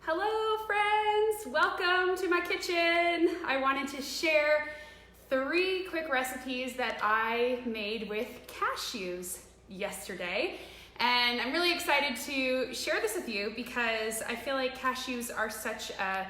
Hello friends, welcome to my kitchen. I wanted to share 3 quick recipes that I made with cashews yesterday. And I'm really excited to share this with you because I feel like cashews are such a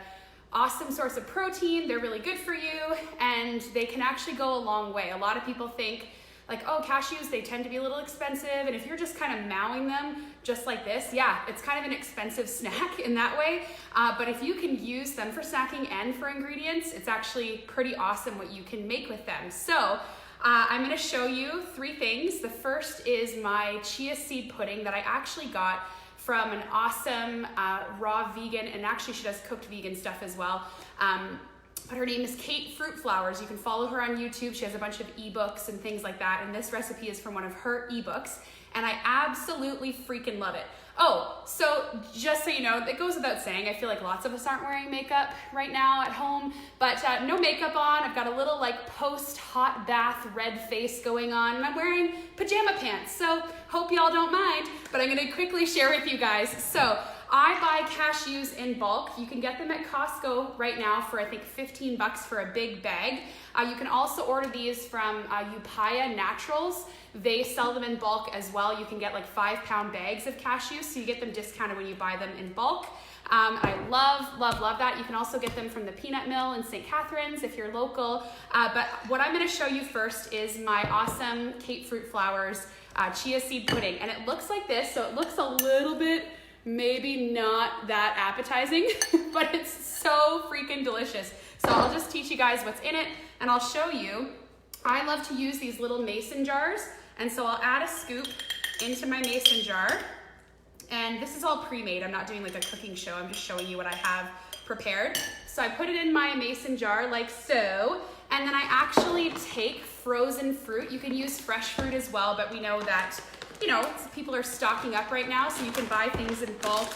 awesome source of protein. They're really good for you and they can actually go a long way. A lot of people think like, oh, cashews, they tend to be a little expensive. And if you're just kind of mowing them just like this, yeah, it's kind of an expensive snack in that way. But if you can use them for snacking and for ingredients, it's actually pretty awesome what you can make with them. So I'm gonna show you 3 things. The first is my chia seed pudding that I actually got from an awesome raw vegan, and actually she does cooked vegan stuff as well. But her name is Kate Fruit Flowers. You can follow her on YouTube. She has a bunch of ebooks and things like that. And this recipe is from one of her ebooks. And I absolutely freaking love it. Oh, so just so you know, it goes without saying, I feel like lots of us aren't wearing makeup right now at home, but no makeup on. I've got a little like post-hot bath red face going on, and I'm wearing pajama pants. So hope y'all don't mind, but I'm gonna quickly share with you guys. So I buy cashews in bulk. You can get them at Costco right now for I think 15 bucks for a big bag. You can also order these from Upaya Naturals. They sell them in bulk as well. You can get like 5-pound bags of cashews, so you get them discounted when you buy them in bulk. I love that. You can also get them from the Peanut Mill in St. Catharines if you're local. But what I'm gonna show you first is my awesome Kate Fruit Flowers chia seed pudding. And it looks like this, so it looks a little bit maybe not that appetizing, but it's so freaking delicious. So I'll just teach you guys what's in it and I'll show you. I love to use these little mason jars, and so I'll add a scoop into my mason jar. And this is all pre-made. I'm not doing like a cooking show. I'm just showing you what I have prepared. So I put it in my mason jar like so, and then I actually take frozen fruit. You can use fresh fruit as well, but we know that people are stocking up right now, so you can buy things in bulk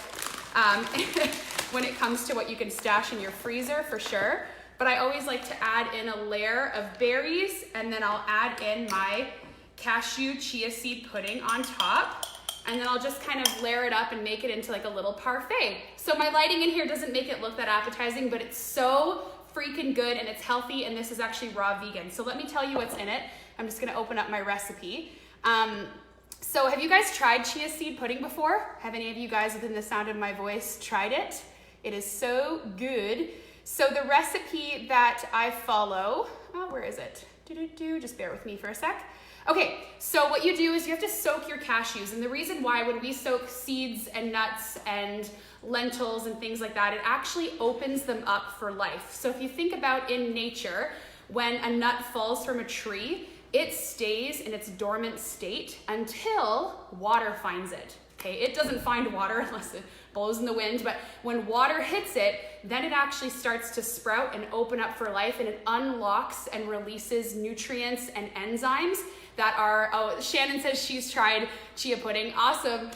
when it comes to what you can stash in your freezer for sure. But I always like to add in a layer of berries, and then I'll add in my cashew chia seed pudding on top, and then I'll just kind of layer it up and make it into like a little parfait. So my lighting in here doesn't make it look that appetizing, but it's so freaking good and it's healthy, and this is actually raw vegan. So let me tell you what's in it. I'm just gonna open up my recipe. So have you guys tried chia seed pudding before? Have any of you guys within the sound of my voice tried it? It is so good. So the recipe that I follow, where is it? Just bear with me for a sec. Okay, so what you do is you have to soak your cashews. And the reason why when we soak seeds and nuts and lentils and things like that, it actually opens them up for life. So if you think about in nature, when a nut falls from a tree, it stays in its dormant state until water finds it. Okay, it doesn't find water unless it blows in the wind, but when water hits it, then it actually starts to sprout and open up for life, and it unlocks and releases nutrients and enzymes that are, oh, Shannon says she's tried chia pudding, awesome.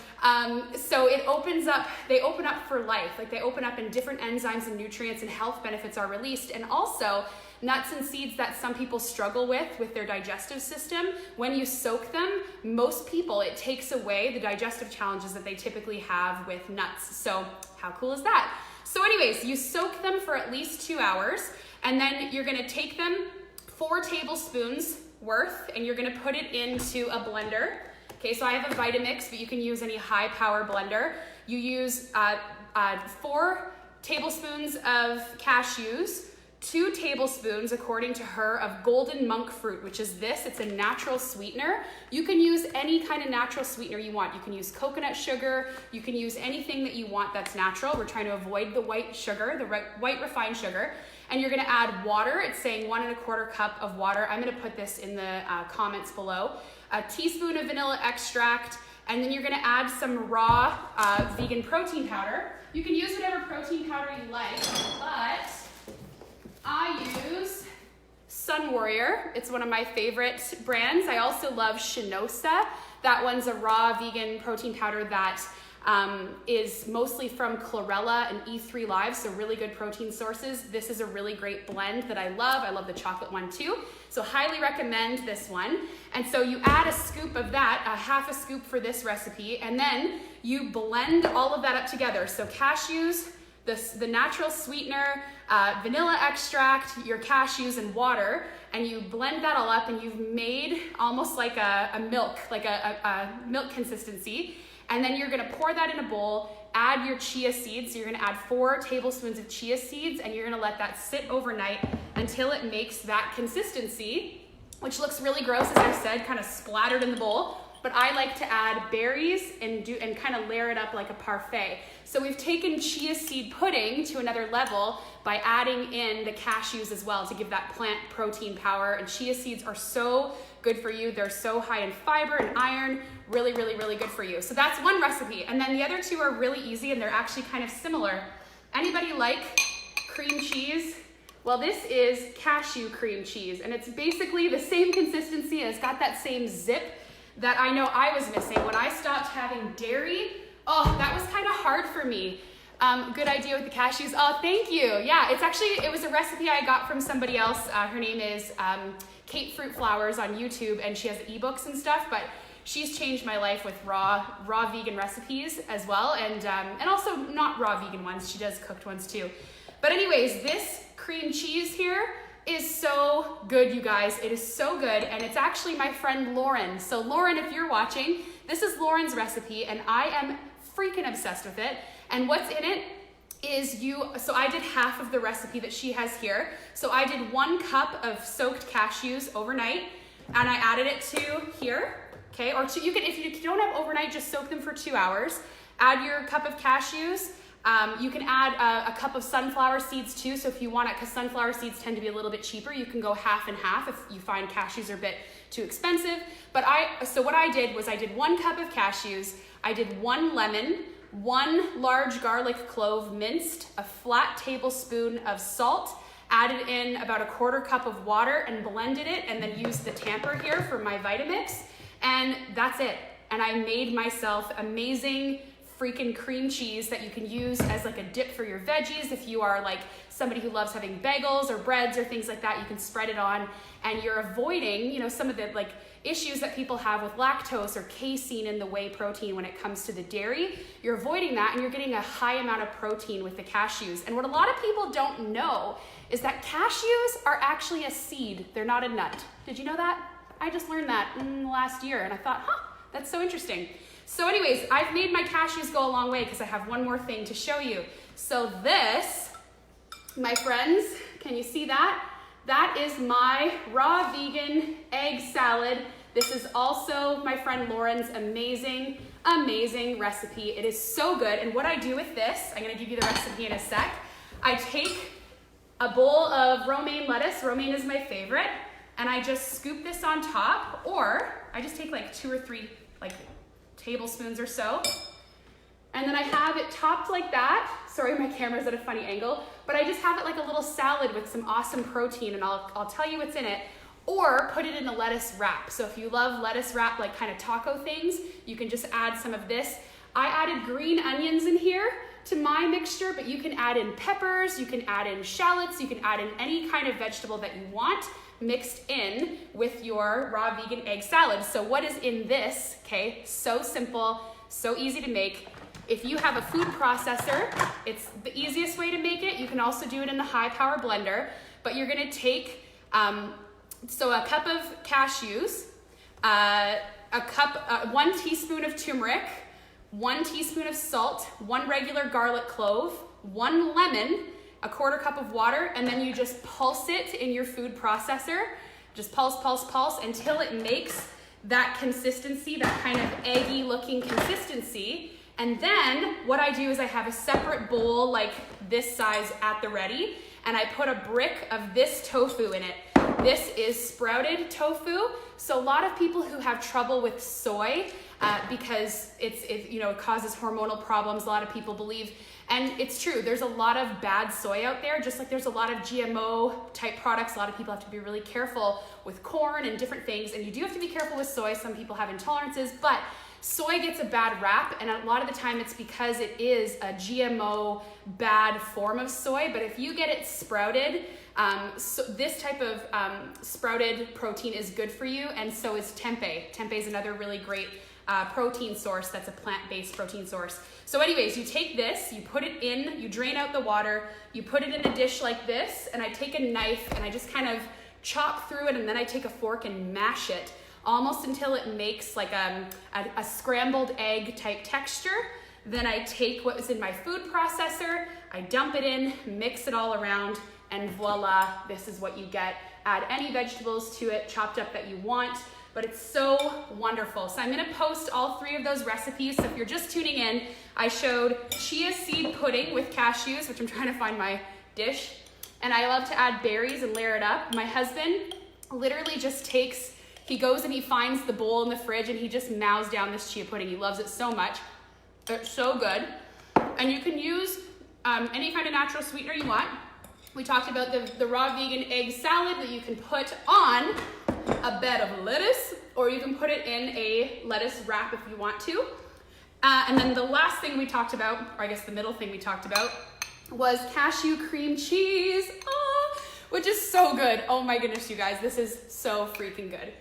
So it opens up, they open up for life, like they open up and different enzymes and nutrients and health benefits are released. And also nuts and seeds that some people struggle with their digestive system, when you soak them, most people, it takes away the digestive challenges that they typically have with nuts. So how cool is that? So anyways, you soak them for at least 2 hours, and then you're gonna take them 4 tablespoons worth, and you're gonna put it into a blender. Okay, so I have a Vitamix, but you can use any high power blender. You use 4 tablespoons of cashews, 2 tablespoons, according to her, of golden monk fruit, which is this. It's a natural sweetener. You can use any kind of natural sweetener you want. You can use coconut sugar. You can use anything that you want that's natural. We're trying to avoid the white sugar, the white refined sugar. And you're gonna add water. It's saying 1 1/4 cup of water. I'm gonna put this in the comments below. A teaspoon of vanilla extract, and then you're gonna add some raw vegan protein powder. You can use whatever protein powder you like, but I use Sun Warrior. It's one of my favorite brands. I also love Shinosa. That one's a raw vegan protein powder that is mostly from chlorella and E3 Live, so really good protein sources. This is a really great blend that I love. I love the chocolate one too, so highly recommend this one. And so you add a scoop of that, a half a scoop for this recipe, and then you blend all of that up together. So cashews, the natural sweetener, vanilla extract, your cashews, and water, and you blend that all up, and you've made almost like a milk, like a milk consistency. And then you're gonna pour that in a bowl, add your chia seeds. So you're gonna add 4 tablespoons of chia seeds, and you're gonna let that sit overnight until it makes that consistency, which looks really gross, as I said, kind of splattered in the bowl. But I like to add berries and kind of layer it up like a parfait. So we've taken chia seed pudding to another level by adding in the cashews as well to give that plant protein power. And chia seeds are so good for you. They're so high in fiber and iron, really, really, really good for you. So that's one recipe. And then the other 2 are really easy, and they're actually kind of similar. Anybody like cream cheese? Well, this is cashew cream cheese, and it's basically the same consistency, and it's got that same zip that I know I was missing when I stopped having dairy. Oh, that was kind of hard for me. Good idea with the cashews. Oh, thank you. Yeah, it was a recipe I got from somebody else. Her name is Kate Fruit Flowers on YouTube, and she has ebooks and stuff, but she's changed my life with raw vegan recipes as well, and also not raw vegan ones. She does cooked ones too. But anyways, this cream cheese here is so good, you guys. It is so good, and it's actually my friend Lauren. So Lauren, if you're watching, this is Lauren's recipe, and I am freaking obsessed with it. And what's in it is so I did half of the recipe that she has here. So I did 1 cup of soaked cashews overnight, and I added it to here, okay? Or if you don't have overnight, just soak them for 2 hours. Add your cup of cashews. You can add a cup of sunflower seeds too, so if you want it, because sunflower seeds tend to be a little bit cheaper, you can go half and half if you find cashews are a bit too expensive. But so what I did was I did 1 cup of cashews, I did 1 lemon, 1 large garlic clove minced, a flat tablespoon of salt, added in about a 1/4 cup of water and blended it, and then used the tamper here for my Vitamix, and that's it. And I made myself amazing freaking cream cheese that you can use as like a dip for your veggies. If you are like somebody who loves having bagels or breads or things like that, you can spread it on, and you're avoiding, some of the like issues that people have with lactose or casein in the whey protein when it comes to the dairy. You're avoiding that, and you're getting a high amount of protein with the cashews. And what a lot of people don't know is that cashews are actually a seed. They're not a nut. Did you know that? I just learned that in the last year, and I thought, that's so interesting. So anyways, I've made my cashews go a long way because I have one more thing to show you. So this, my friends, can you see that? That is my raw vegan egg salad. This is also my friend Lauren's amazing, amazing recipe. It is so good. And what I do with this, I'm gonna give you the recipe in a sec. I take a bowl of romaine lettuce. Romaine is my favorite. And I just scoop this on top, or I just take like 2 or 3 tablespoons or so. And then I have it topped like that. Sorry, my camera's at a funny angle, but I just have it like a little salad with some awesome protein, and I'll tell you what's in it. Or put it in a lettuce wrap. So if you love lettuce wrap, like kind of taco things, you can just add some of this. I added green onions in here to my mixture, but you can add in peppers, you can add in shallots, you can add in any kind of vegetable that you want mixed in with your raw vegan egg salad. So what is in this, okay? So simple, so easy to make. If you have a food processor, it's the easiest way to make it. You can also do it in the high power blender, but you're gonna take, so a cup of cashews, 1 teaspoon of turmeric, 1 teaspoon of salt, 1 regular garlic clove, 1 lemon, a 1/4 cup of water, and then you just pulse it in your food processor. Just pulse, pulse, pulse until it makes that consistency, that kind of eggy looking consistency. And then what I do is I have a separate bowl like this size at the ready, and I put a brick of this tofu in it. This is sprouted tofu. So a lot of people who have trouble with soy, because it causes hormonal problems, a lot of people believe, and it's true, there's a lot of bad soy out there, just like there's a lot of GMO type products. A lot of people have to be really careful with corn and different things, and you do have to be careful with soy. Some people have intolerances, but soy gets a bad rap, and a lot of the time it's because it is a GMO bad form of soy. But if you get it sprouted, so this type of sprouted protein is good for you, and so is tempeh. Tempeh is another really great protein source that's a plant-based protein source. So anyways, you take this, you put it in, you drain out the water, you put it in a dish like this, and I take a knife and I just kind of chop through it, and then I take a fork and mash it almost until it makes like a scrambled egg type texture. Then I take what was in my food processor, I dump it in, mix it all around, and voila, this is what you get. Add any vegetables to it, chopped up that you want, but it's so wonderful. So I'm gonna post all 3 of those recipes. So if you're just tuning in, I showed chia seed pudding with cashews, which I'm trying to find my dish. And I love to add berries and layer it up. My husband literally just takes, he goes and he finds the bowl in the fridge and he just mows down this chia pudding. He loves it so much. It's so good. And you can use any kind of natural sweetener you want. We talked about the raw vegan egg salad that you can put on a bed of lettuce, or you can put it in a lettuce wrap if you want to. And then the last thing we talked about, or I guess the middle thing we talked about, was cashew cream cheese, which is so good. Oh my goodness, you guys, this is so freaking good.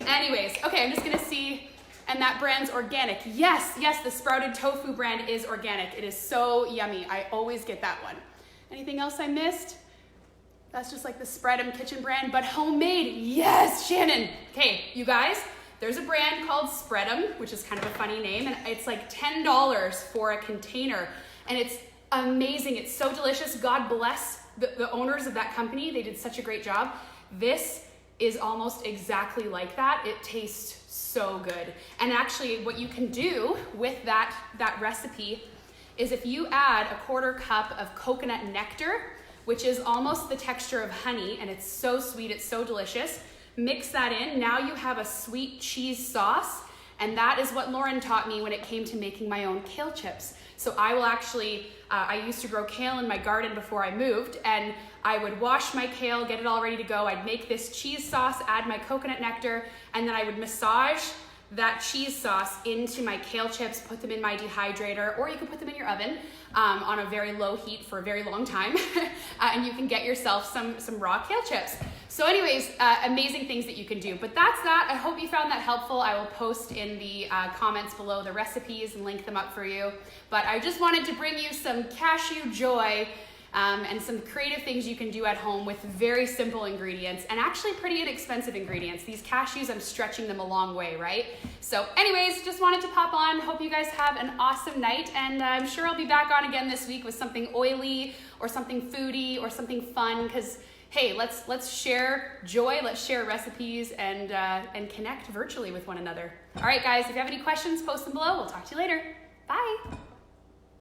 Anyways, okay, I'm just gonna see, and that brand's organic. Yes, the sprouted tofu brand is organic. It is so yummy. I always get that one. Anything else I missed? That's just like the Spread'em Kitchen brand, but homemade. Yes, Shannon. Okay, you guys, there's a brand called Spread'em, which is kind of a funny name, and it's like $10 for a container, and it's amazing. It's so delicious. God bless the owners of that company. They did such a great job. This is almost exactly like that. It tastes so good. And actually, what you can do with that recipe is if you add a 1/4 cup of coconut nectar, which is almost the texture of honey, and it's so sweet, it's so delicious. Mix that in. Now you have a sweet cheese sauce, and that is what Lauren taught me when it came to making my own kale chips. So I will actually, I used to grow kale in my garden before I moved, and I would wash my kale, get it all ready to go. I'd make this cheese sauce, add my coconut nectar, and then I would massage that cheese sauce into my kale chips, put them in my dehydrator, or you can put them in your oven on a very low heat for a very long time, and you can get yourself some raw kale chips. So anyways, amazing things that you can do. But that's that. I hope you found that helpful. I will post in the comments below the recipes and link them up for you. But I just wanted to bring you some cashew joy and some creative things you can do at home with very simple ingredients and actually pretty inexpensive ingredients. These cashews, I'm stretching them a long way, right? So anyways, just wanted to pop on. Hope you guys have an awesome night, and I'm sure I'll be back on again this week with something oily or something foodie or something fun, because hey, let's share joy, let's share recipes, and connect virtually with one another. All right, guys, if you have any questions, post them below. We'll talk to you later. Bye.